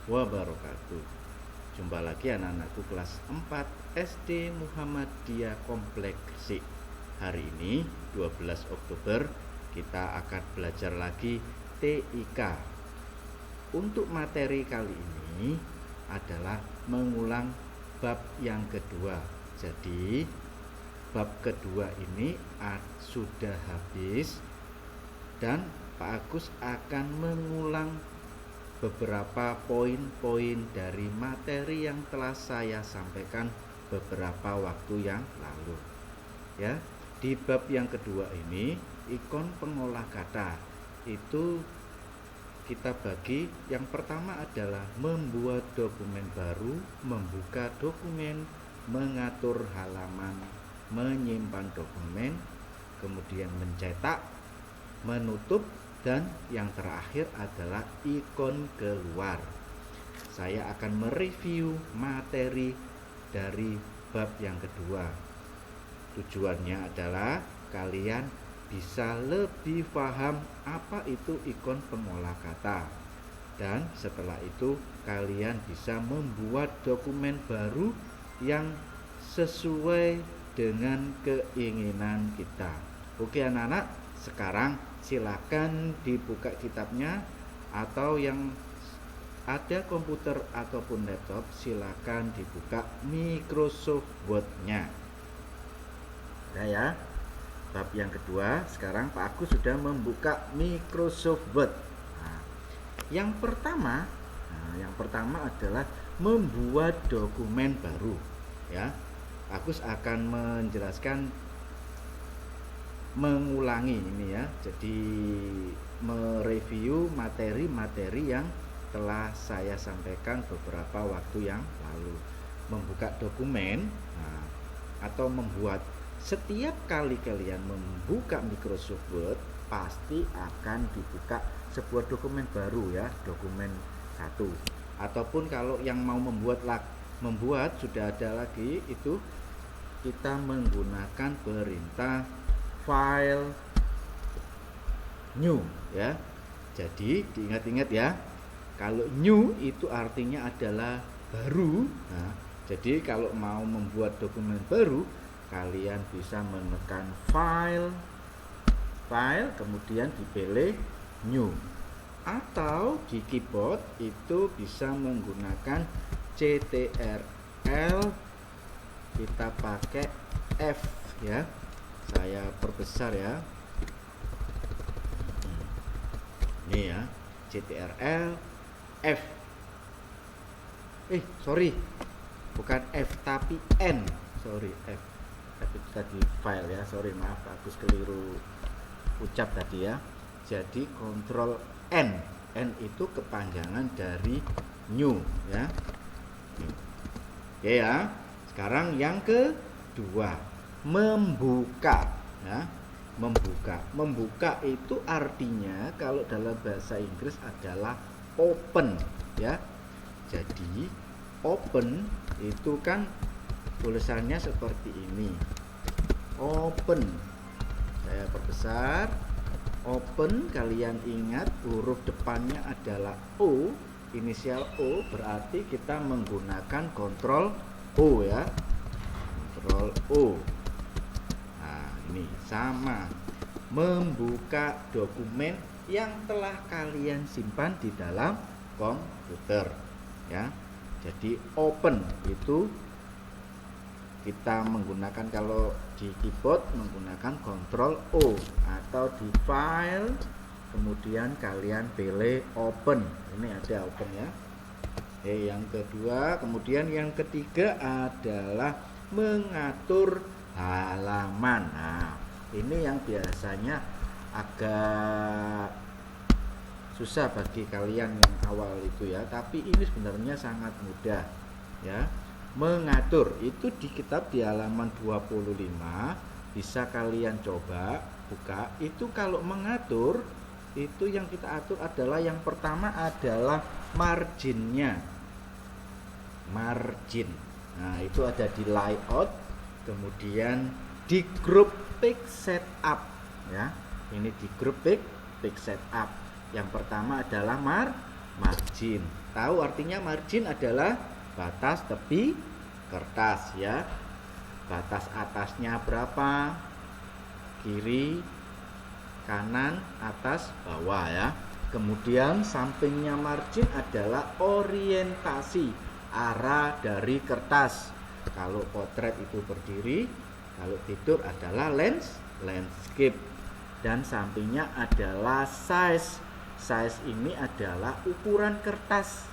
wabarakatuh. Jumpa lagi anak-anakku kelas 4 SD Muhammadiyah Komplek Gresik. Hari ini 12 Oktober kita akan belajar lagi TIK. Untuk materi kali ini adalah mengulang bab yang kedua. Jadi bab kedua ini sudah habis dan Pak Agus akan mengulang beberapa poin-poin dari materi yang telah saya sampaikan beberapa waktu yang lalu. Ya, di bab yang kedua ini ikon pengolah kata itu kita bagi. Yang pertama adalah membuat dokumen baru, membuka dokumen, mengatur halaman, menyimpan dokumen, kemudian mencetak, menutup, dan yang terakhir adalah ikon keluar. Saya akan mereview materi dari bab yang kedua. Tujuannya adalah kalian bisa lebih paham apa itu ikon pengolah kata. Dan setelah itu kalian bisa membuat dokumen baru yang sesuai dengan keinginan kita. Oke anak-anak, sekarang silakan dibuka kitabnya, atau yang ada komputer ataupun laptop silakan dibuka Microsoft Word-nya. Ya, bab yang kedua sekarang Pak Agus sudah membuka Microsoft Word. Yang pertama adalah membuat dokumen baru. Ya, Agus akan menjelaskan, mengulangi ini ya, jadi mereview materi-materi yang telah saya sampaikan beberapa waktu yang lalu. Membuka dokumen atau membuat, setiap kali kalian membuka Microsoft Word pasti akan dibuka sebuah dokumen baru ya, dokumen satu. Ataupun kalau yang mau membuat sudah ada lagi, itu kita menggunakan perintah file new ya. Jadi diingat-ingat ya, kalau new itu artinya adalah baru. Nah, jadi kalau mau membuat dokumen baru, kalian bisa menekan file kemudian dipilih new, atau di keyboard itu bisa menggunakan CTRL, kita pakai F ya. Saya perbesar ya, ini ya, CTRL F, bukan F tapi N, F itu tadi file ya, maaf Agus keliru ucap tadi ya. Jadi Ctrl N itu kepanjangan dari new ya. Oke ya, sekarang yang kedua, membuka ya. Membuka itu artinya kalau dalam bahasa Inggris adalah open ya. Jadi open itu kan tulisannya seperti ini, open. Saya perbesar, open. Kalian ingat huruf depannya adalah O, inisial O, berarti kita menggunakan Ctrl O ya, Ctrl O. Ini sama, membuka dokumen yang telah kalian simpan di dalam komputer ya. Jadi open itu kita menggunakan, kalau di keyboard menggunakan Ctrl O, atau di file kemudian kalian pilih open. Ini ada open ya. Yang kedua, kemudian yang ketiga adalah mengatur halaman. Nah, ini yang biasanya agak susah bagi kalian yang awal itu ya, tapi ini sebenarnya sangat mudah ya. Mengatur itu di kitab di halaman 25 bisa kalian coba buka. Itu kalau mengatur itu yang kita atur adalah, yang pertama adalah marginnya. Margin. Nah, itu ada di layout, kemudian di group pick setup ya. Ini di group pick setup. Yang pertama adalah margin. Tahu artinya margin adalah batas tepi kertas ya. Batas atasnya berapa? Kiri, kanan, atas, bawah ya. Kemudian sampingnya margin adalah orientasi arah dari kertas. Kalau potret itu berdiri, kalau tidur adalah landscape. Dan sampingnya adalah size. Size ini adalah ukuran kertas.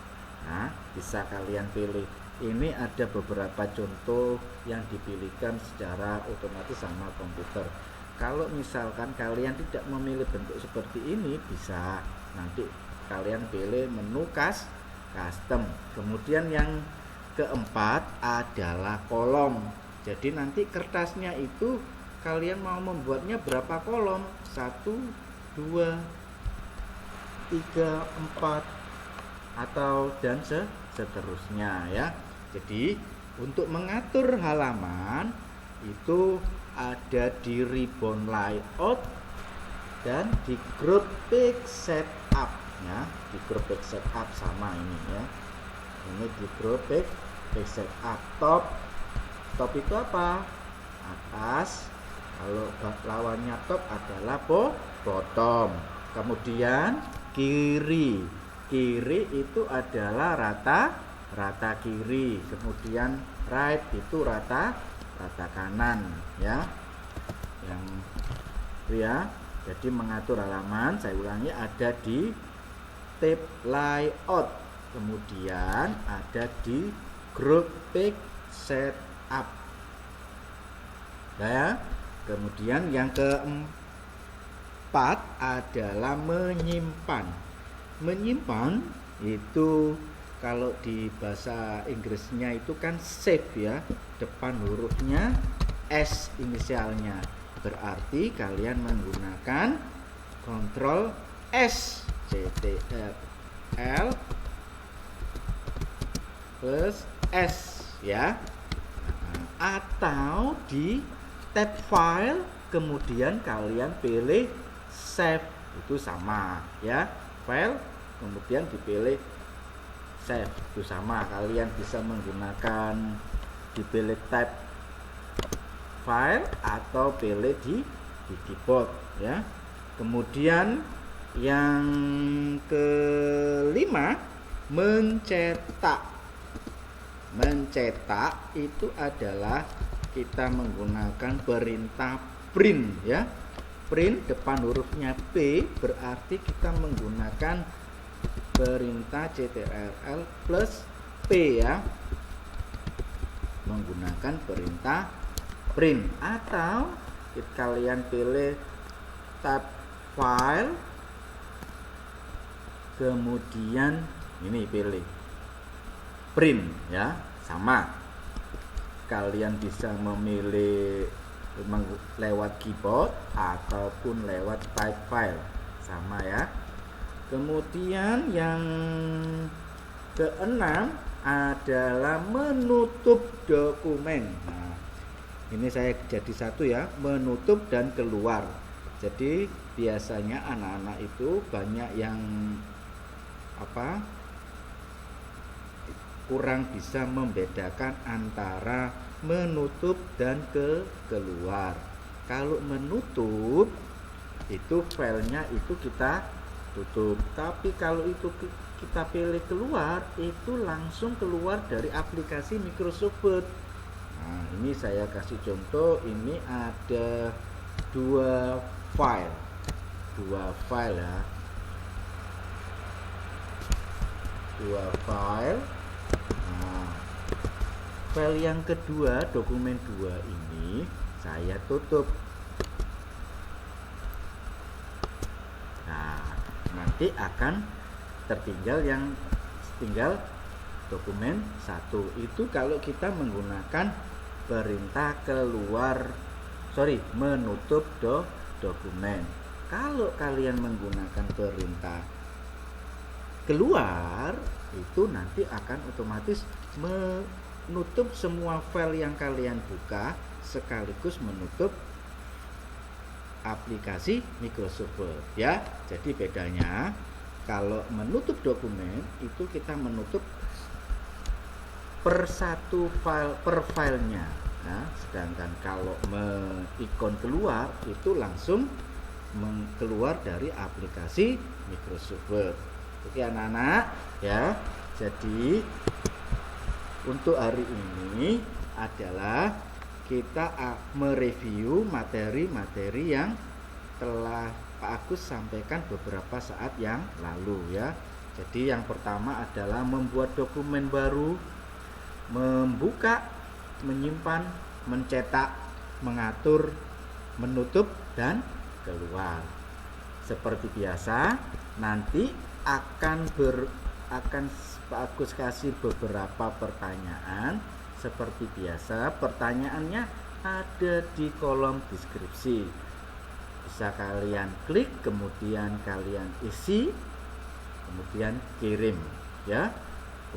Nah, bisa kalian pilih. Ini ada beberapa contoh yang dipilihkan secara otomatis sama komputer. Kalau misalkan kalian tidak memilih bentuk seperti ini, bisa nanti kalian pilih menu custom. Kemudian yang keempat adalah kolom. Jadi nanti kertasnya itu kalian mau membuatnya berapa kolom? 1, 2, 3, 4 atau dan seterusnya ya. Jadi untuk mengatur halaman itu ada di ribbon layout dan di group page setup ya. Di group page setup sama ini ya. Ini di group page setup. Top itu apa? Atas. Kalau lawannya top adalah bottom. Kemudian kiri itu adalah rata kiri. Kemudian right itu rata kanan ya. Yang ya. Jadi mengatur halaman, saya ulangi, ada di tab layout. Kemudian ada di group page setup. Ya. Kemudian yang keempat adalah menyimpan. Menyimpan itu kalau di bahasa Inggrisnya itu kan save ya, depan hurufnya S inisialnya. Berarti kalian menggunakan Ctrl S, Ctrl plus S ya. Atau di tab file kemudian kalian pilih save, itu sama ya. File kemudian dipilih save, itu sama. Kalian bisa menggunakan dipilih tab file atau pilih di keyboard ya. Kemudian yang kelima, mencetak. Mencetak itu adalah kita menggunakan perintah print ya. Print depan hurufnya P, berarti kita menggunakan perintah Ctrl plus P ya. Menggunakan perintah print. Atau kalian pilih tab file kemudian ini pilih print ya, sama. Kalian bisa memilih lewat keyboard ataupun lewat type file, sama ya. Kemudian yang keenam adalah menutup dokumen. Nah, ini saya jadi satu ya, menutup dan keluar. Jadi biasanya anak-anak itu banyak yang kurang bisa membedakan antara menutup dan keluar. Kalau menutup itu filenya itu kita tutup, tapi kalau itu kita pilih keluar, itu langsung keluar dari aplikasi Microsoft Word. Nah, ini saya kasih contoh. Ini ada dua file ya, dua file. Nah, file yang kedua, dokumen 2 ini saya tutup. Nah, nanti akan tinggal dokumen 1. Itu kalau kita menggunakan perintah menutup dokumen. Kalau kalian menggunakan perintah keluar, itu nanti akan otomatis menutup semua file yang kalian buka sekaligus menutup aplikasi Microsoft Word ya. Jadi bedanya Kalau menutup dokumen itu kita menutup per satu file per filenya. Nah, sedangkan kalau ikon keluar itu langsung keluar dari aplikasi Microsoft Word. Oke anak-anak ya. Jadi untuk hari ini adalah kita mereview materi-materi yang telah Pak Agus sampaikan beberapa saat yang lalu ya. Jadi yang pertama adalah membuat dokumen baru, membuka, menyimpan, mencetak, mengatur, menutup dan keluar. Seperti biasa, nanti akan Pak Agus kasih beberapa pertanyaan. Seperti biasa, pertanyaannya ada di kolom deskripsi. Bisa kalian klik, kemudian kalian isi, kemudian kirim ya.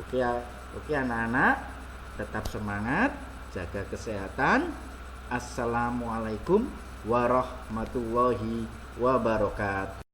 Oke anak-anak, tetap semangat, jaga kesehatan. Assalamualaikum warahmatullahi wabarakatuh.